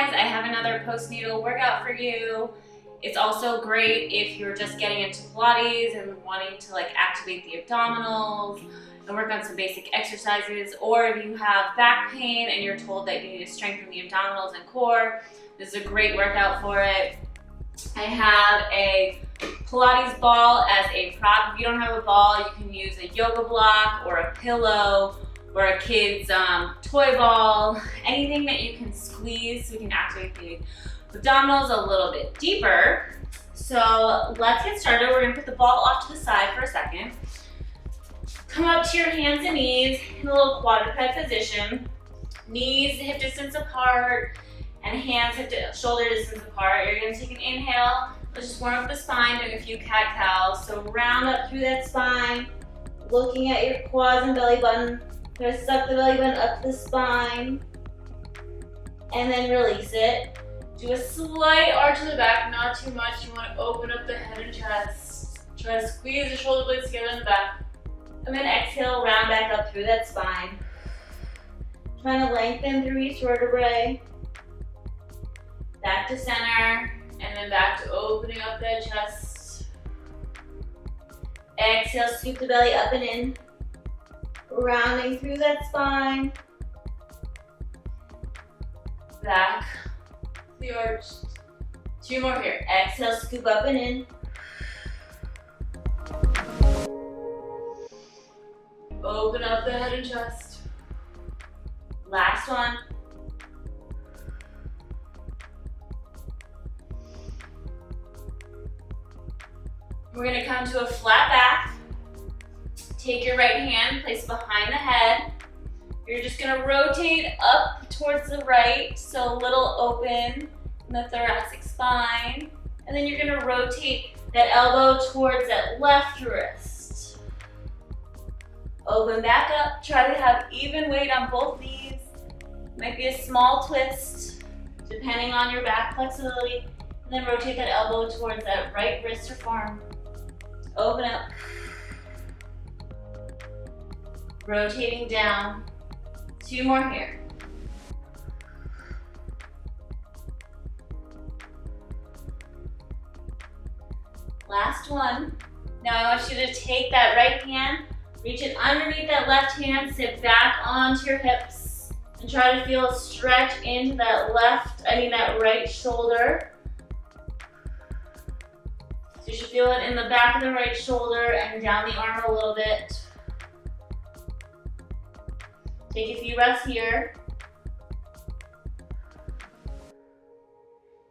guys, I have another postnatal workout for you. It's also great if you're just getting into Pilates and wanting to like activate the abdominals and work on some basic exercises, or if you have back pain and you're told that you need to strengthen the abdominals and core. This is a great workout for it. I have a Pilates ball as a prop. If you don't have a ball, you can use a yoga block or a pillow or a kid's toy ball, anything that you can squeeze so we can activate the abdominals a little bit deeper. So let's get started. We're gonna put the ball off to the side for a second. Come up to your hands and knees in a little quadruped position. Knees hip distance apart and hands hip to shoulder distance apart. You're gonna take an inhale. Let's just warm up the spine, doing a few cat-cows. So round up through that spine, looking at your quads and belly button. Try to suck the belly button up the spine, and then release it. Do a slight arch to the back, not too much. You want to open up the head and chest. Try to squeeze the shoulder blades together in the back. And then exhale, round back up through that spine. Trying to lengthen through each vertebrae. Back to center, and then back to opening up that chest. Exhale, scoop the belly up and in. Rounding through that spine. Back, the arch. Two more here. Exhale, scoop up and in. Open up the head and chest. Last one. We're gonna come to a flat back. Take your right hand, place it behind the head. You're just gonna rotate up towards the right, so a little open in the thoracic spine. And then you're gonna rotate that elbow towards that left wrist. Open back up, try to have even weight on both knees. Might be a small twist, depending on your back flexibility. And then rotate that elbow towards that right wrist or forearm. Open up. Rotating down. Two more here. Last one. Now I want you to take that right hand, reach it underneath that left hand, sit back onto your hips, and try to feel a stretch into that that right shoulder. So you should feel it in the back of the right shoulder and down the arm a little bit. Take a few breaths here.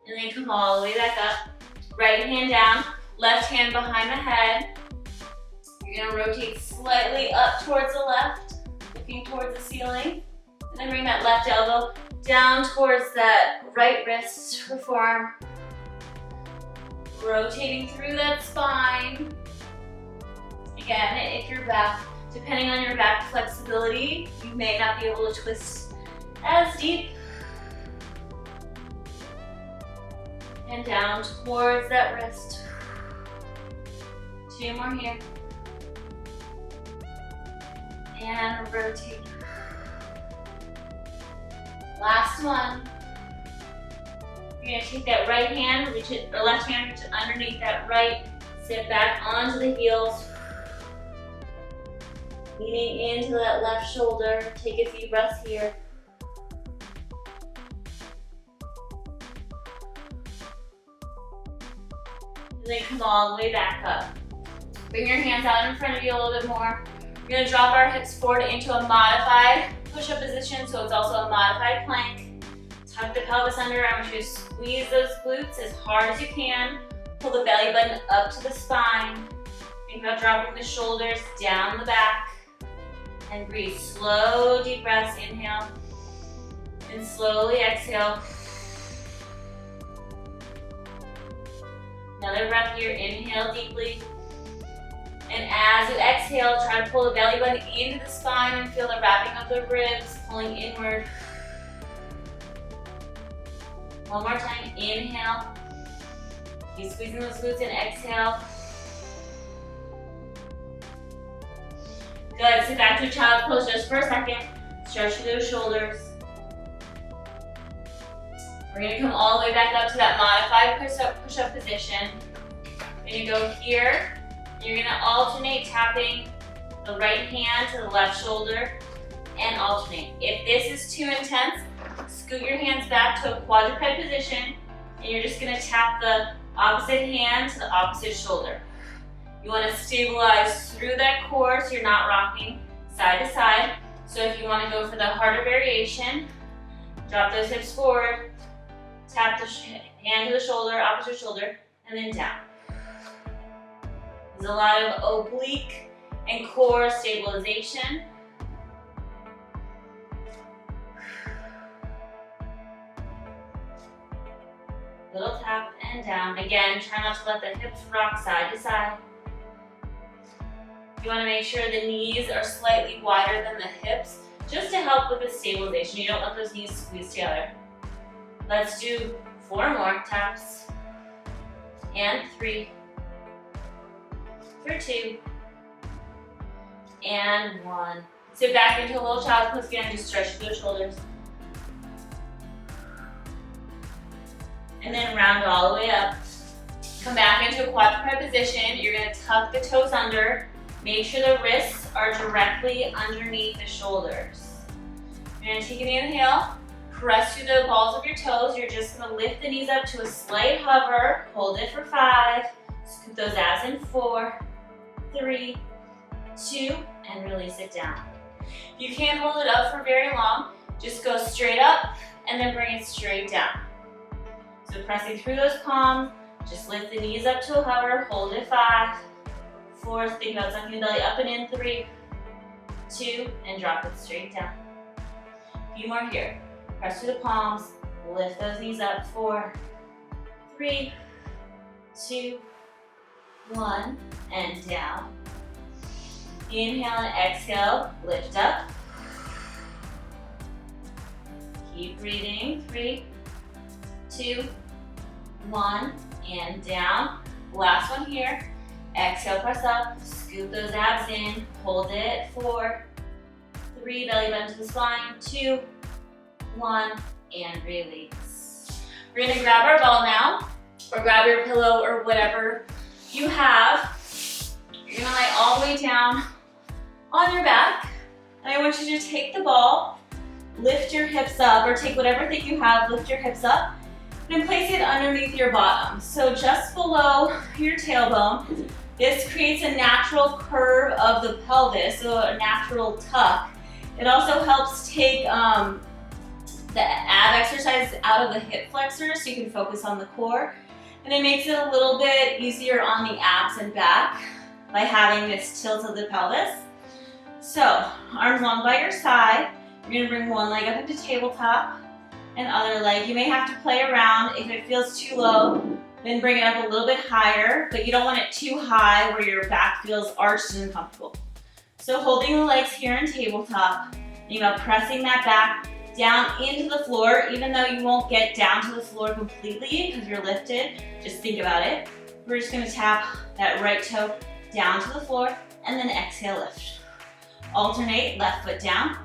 And then come all the way back up. Right hand down, left hand behind the head. You're gonna rotate slightly up towards the left, looking towards the ceiling. And then bring that left elbow down towards that right wrist or forearm. Rotating through that spine. Again, if you're back, depending on your back flexibility, you may not be able to twist as deep. And down towards that wrist. Two more here. And rotate. Last one. You're gonna take that right hand, reach it, or left hand, reach it underneath that right. Sit back onto the heels. Leaning into that left shoulder. Take a few breaths here. And then come all the way back up. Bring your hands out in front of you a little bit more. We're gonna drop our hips forward into a modified push-up position, so it's also a modified plank. Tuck the pelvis under. I want you to squeeze those glutes as hard as you can. Pull the belly button up to the spine. Think about dropping the shoulders down the back. And breathe. Slow, deep breaths. Inhale. And slowly exhale. Another breath here. Inhale deeply. And as you exhale, try to pull the belly button into the spine and feel the wrapping of the ribs, pulling inward. One more time. Inhale. Keep squeezing those glutes and exhale. Good. Sit back to child pose just for a second. Stretch through those shoulders. We're gonna come all the way back up to that modified push-up position. You're gonna go here. You're gonna alternate tapping the right hand to the left shoulder and alternate. If this is too intense, scoot your hands back to a quadruped position and you're just gonna tap the opposite hand to the opposite shoulder. You wanna stabilize through that core so you're not rocking side to side. So if you wanna go for the harder variation, drop those hips forward, tap the hand to the shoulder, opposite shoulder, and then down. There's a lot of oblique and core stabilization. Little tap and down. Again, try not to let the hips rock side to side. You want to make sure the knees are slightly wider than the hips, just to help with the stabilization. You don't want those knees squeezed together. Let's do 4 more taps. And 3. For 2. And 1. Sit back into a little child's pose again, just stretch through the shoulders. And then round all the way up. Come back into a quadruped position. You're gonna tuck the toes under. Make sure the wrists are directly underneath the shoulders. You're gonna take an inhale, press through the balls of your toes. You're just gonna lift the knees up to a slight hover. Hold it for 5. Scoop those abs in 4, 3, 2, and release it down. If you can't hold it up for very long, just go straight up and then bring it straight down. So pressing through those palms, just lift the knees up to a hover, hold it 5, 4, think about sucking the belly up and in, 3, 2, and drop it straight down. A few more here. Press through the palms, lift those knees up, 4, 3, 2, 1, and down. Inhale and exhale, lift up. Keep breathing, 3, 2, 1, and down. Last one here. Exhale, press up, scoop those abs in, hold it, 4, 3, belly button to the spine, 2, 1, and release. We're gonna grab our ball now, or grab your pillow or whatever you have. You're gonna lie all the way down on your back, and I want you to take the ball, lift your hips up, or take whatever thing you have, lift your hips up, and place it underneath your bottom. So just below your tailbone. This creates a natural curve of the pelvis, so a natural tuck. It also helps take the ab exercises out of the hip flexors so you can focus on the core. And it makes it a little bit easier on the abs and back by having this tilt of the pelvis. So, arms long by your side. You're gonna bring one leg up into tabletop and other leg. You may have to play around. If it feels too low, then bring it up a little bit higher, but you don't want it too high where your back feels arched and uncomfortable. So holding the legs here in tabletop, pressing that back down into the floor, even though you won't get down to the floor completely because you're lifted, just think about it. We're just gonna tap that right toe down to the floor and then exhale, lift. Alternate, left foot down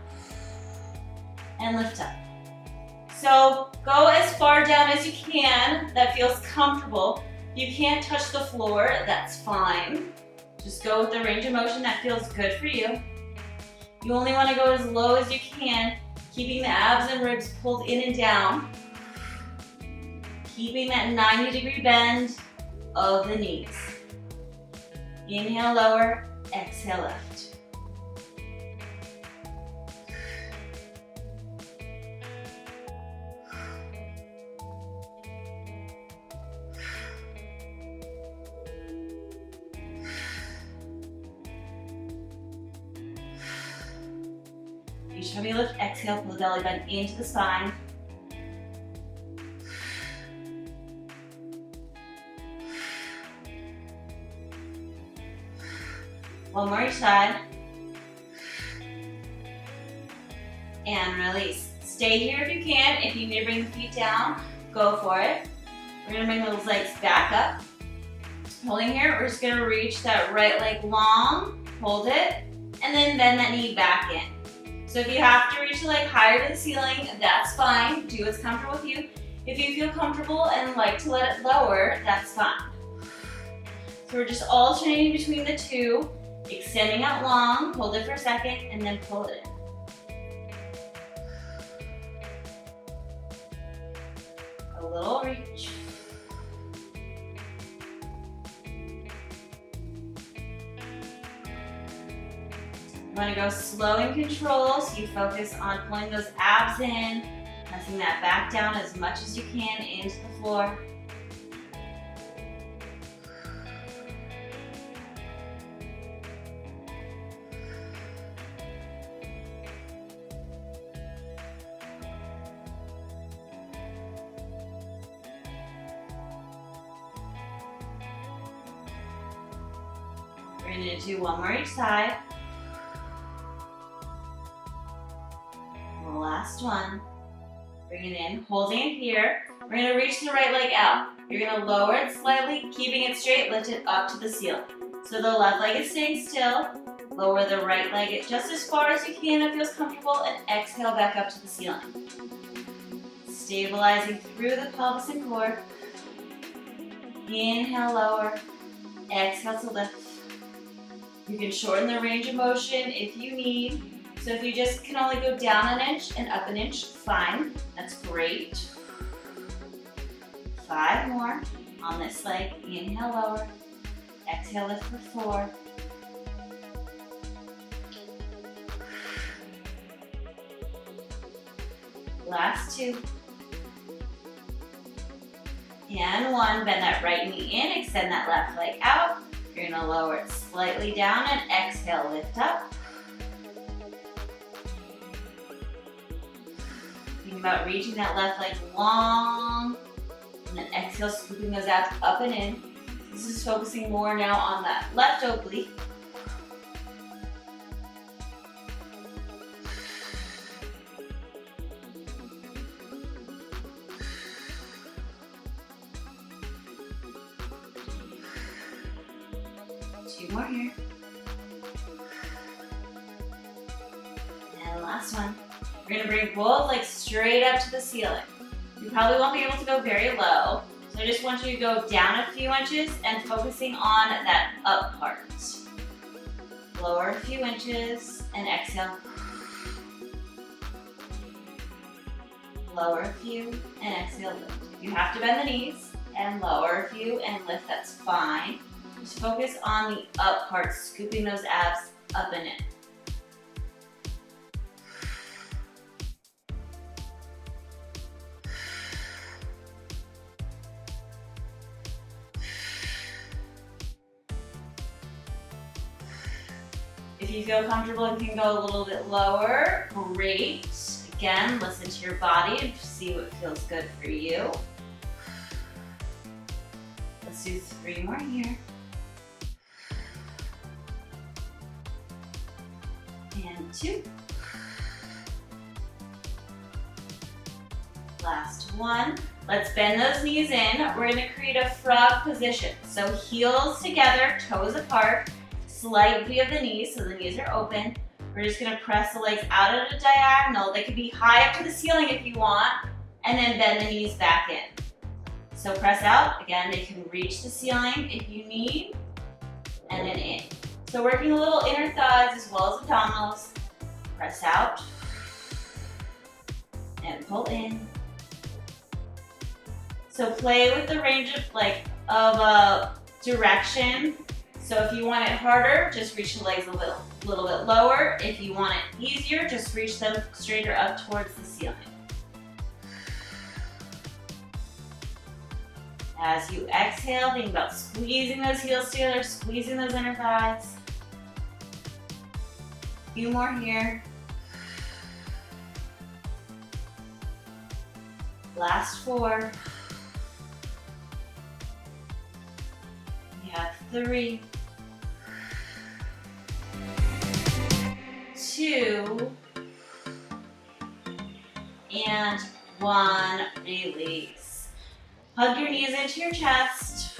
and lift up. So go as far down as you can that feels comfortable. If you can't touch the floor, that's fine. Just go with the range of motion that feels good for you. You only want to go as low as you can, keeping the abs and ribs pulled in and down. Keeping that 90-degree bend of the knees. Inhale, lower, exhale, lift. Each time you lift, exhale, pull the belly button into the spine. One more each side. And release. Stay here if you can. If you need to bring the feet down, go for it. We're gonna bring those legs back up. Holding here, we're just gonna reach that right leg long, hold it, and then bend that knee back in. So if you have to reach the leg higher to the ceiling, that's fine. Do what's comfortable with you. If you feel comfortable and like to let it lower, that's fine. So we're just alternating between the two, extending out long, hold it for a second, and then pull it in. A little reach. You want to go slow and control, so you focus on pulling those abs in, pressing that back down as much as you can into the floor. We're going to do one more each side. Last one. Bring it in, holding it here. We're going to reach the right leg out. You're going to lower it slightly, keeping it straight, lift it up to the ceiling. So the left leg is staying still. Lower the right leg just as far as you can if it feels comfortable, and exhale back up to the ceiling. Stabilizing through the pelvis and core. Inhale, lower. Exhale to lift. You can shorten the range of motion if you need. So if you just can only go down an inch and up an inch, fine. That's great. 5 more on this leg. Inhale, lower. Exhale, lift for 4. Last 2. And 1. Bend that right knee in, extend that left leg out. You're gonna lower it slightly down and exhale, lift up. Think about reaching that left leg long, and then exhale, scooping those abs up and in. This is focusing more now on that left oblique. Two more here. And last one. We're going to bring both legs straight up to the ceiling. You probably won't be able to go very low, so I just want you to go down a few inches and focusing on that up part. Lower a few inches and exhale. Lower a few and exhale, lift. If you have to bend the knees and lower a few and lift, that's fine. Just focus on the up part, scooping those abs up and in. If you feel comfortable and can go a little bit lower, great. Again, listen to your body and see what feels good for you. Let's do 3 more here. And 2. Last 1. Let's bend those knees in. We're going to create a frog position. So heels together, toes apart. Slight V of the knees, so the knees are open. We're just going to press the legs out at a diagonal. They could be high up to the ceiling if you want, and then bend the knees back in. So press out. Again, they can reach the ceiling if you need, and then in. So working a little inner thighs as well as abdominals. Press out, and pull in. So play with the range of direction. So if you want it harder, just reach the legs a little bit lower. If you want it easier, just reach them straighter up towards the ceiling. As you exhale, think about squeezing those heels together, squeezing those inner thighs. A few more here. Last 4. We have 3. 2, and 1, release. Hug your knees into your chest.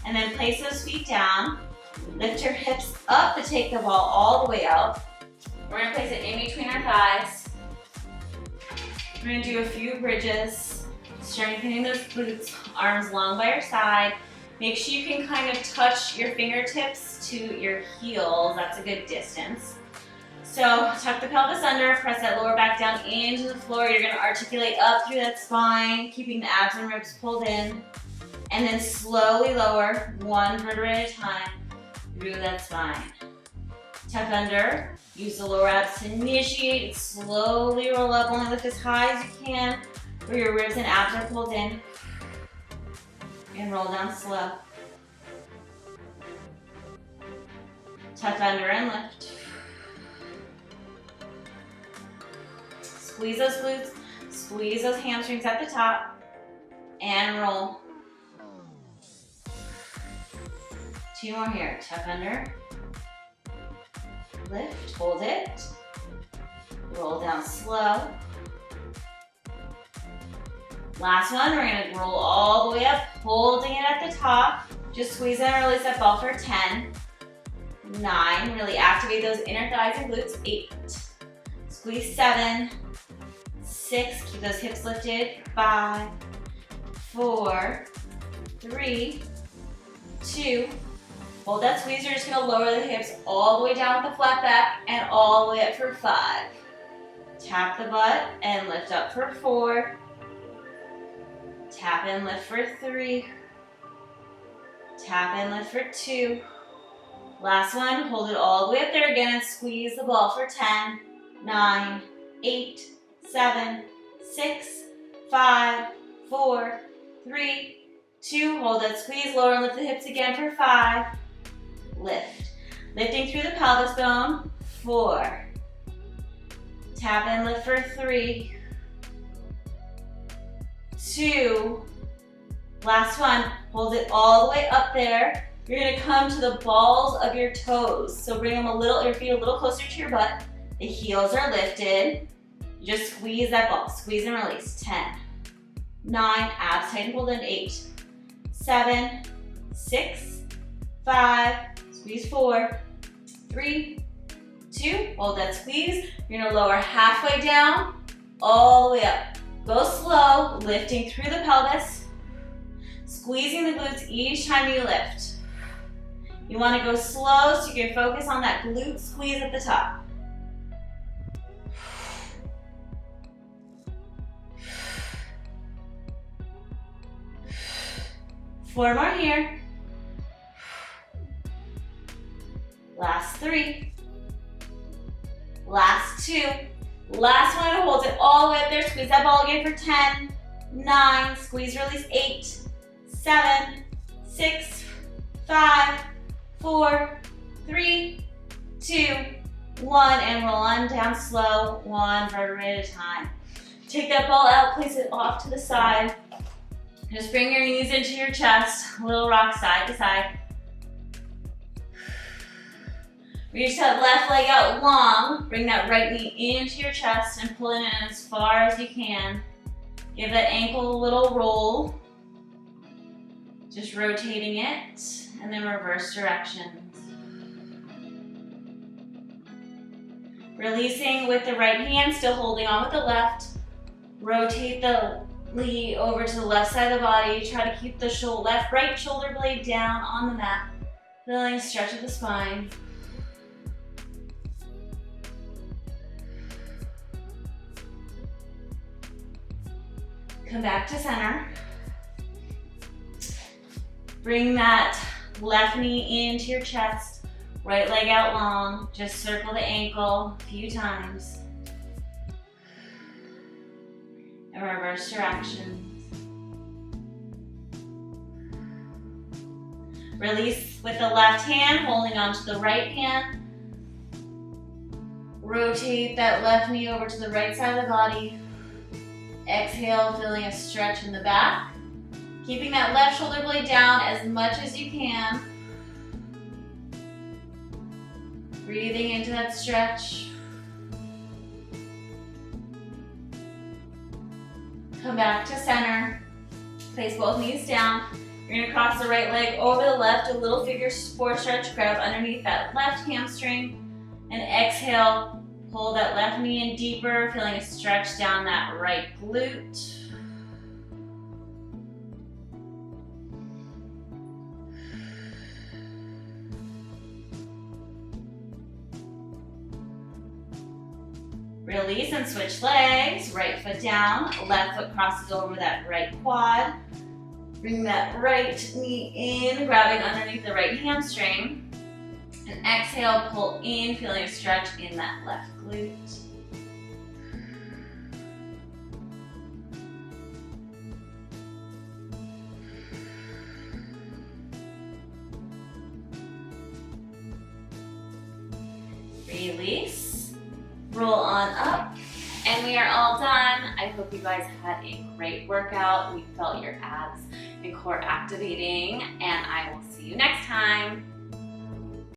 And then place those feet down. Lift your hips up to take the ball all the way out. We're gonna place it in between our thighs. We're gonna do a few bridges, strengthening those glutes, arms long by your side. Make sure you can kind of touch your fingertips to your heels. That's a good distance. So tuck the pelvis under, press that lower back down into the floor. You're gonna articulate up through that spine, keeping the abs and ribs pulled in. And then slowly lower, one vertebrae at a time, through that spine. Tuck under, use the lower abs to initiate, slowly roll up, only lift as high as you can, where your ribs and abs are pulled in. And roll down slow. Tuck under and lift. Squeeze those glutes, squeeze those hamstrings at the top, and roll. 2 more here. Tuck under, lift, hold it, roll down slow. Last one, we're gonna roll all the way up, holding it at the top. Just squeeze and release that ball for 10, 9, really activate those inner thighs and glutes, 8, squeeze 7, 6, keep those hips lifted, 5, 4, 3, 2, hold that squeeze. You're just gonna lower the hips all the way down with the flat back and all the way up for 5. Tap the butt and lift up for 4. Tap and lift for 3. Tap and lift for 2. Last one, hold it all the way up there again and squeeze the ball for 10, 9, 8, 7, 6, 5, 4, 3, 2. Hold that squeeze, lower and lift the hips again for 5. Lift. Lifting through the pelvis bone, 4. Tap and lift for 3, 2. Last one, hold it all the way up there. You're gonna come to the balls of your toes. So bring them your feet a little closer to your butt. The heels are lifted. You just squeeze that ball, squeeze and release. 10, 9, abs tight and pulled in, 8, 7, 6, 5, squeeze 4, 3, 2, hold that squeeze. You're gonna lower halfway down, all the way up. Go slow, lifting through the pelvis, squeezing the glutes each time you lift. You wanna go slow so you can focus on that glute squeeze at the top. Four more here. Last 3. Last 2. Last one, hold it all the way up there. Squeeze that ball again for 10, 9, squeeze, release, 8, 7, 6, 5, 4, 3, 2, 1, and roll on down slow, 1 vertebrae at a time. Take that ball out, place it off to the side. Just bring your knees into your chest, a little rock side to side. Reach that left leg out long, bring that right knee into your chest and pull it in as far as you can. Give that ankle a little roll. Just rotating it, and then reverse directions. Releasing with the right hand, still holding on with the left. Rotate the knee over to the left side of the body. Try to keep the right shoulder blade down on the mat. Feeling a stretch of the spine. Come back to center. Bring that left knee into your chest. Right leg out long. Just circle the ankle a few times. And reverse directions. Release with the left hand, holding onto the right hand. Rotate that left knee over to the right side of the body. Exhale, feeling a stretch in the back. Keeping that left shoulder blade down as much as you can. Breathing into that stretch. Come back to center. Place both knees down. You're gonna cross the right leg over the left, a little figure 4 stretch. Grab underneath that left hamstring and exhale, Pull that left knee in deeper, feeling a stretch down that right glute. Release and switch legs. Right foot down, left foot crosses over that right quad. Bring that right knee in, grabbing underneath the right hamstring. And exhale, pull in, feeling a stretch in that left glute. Release, roll on up, and we are all done. I hope you guys had a great workout. We felt your abs and core activating, and I will see you next time.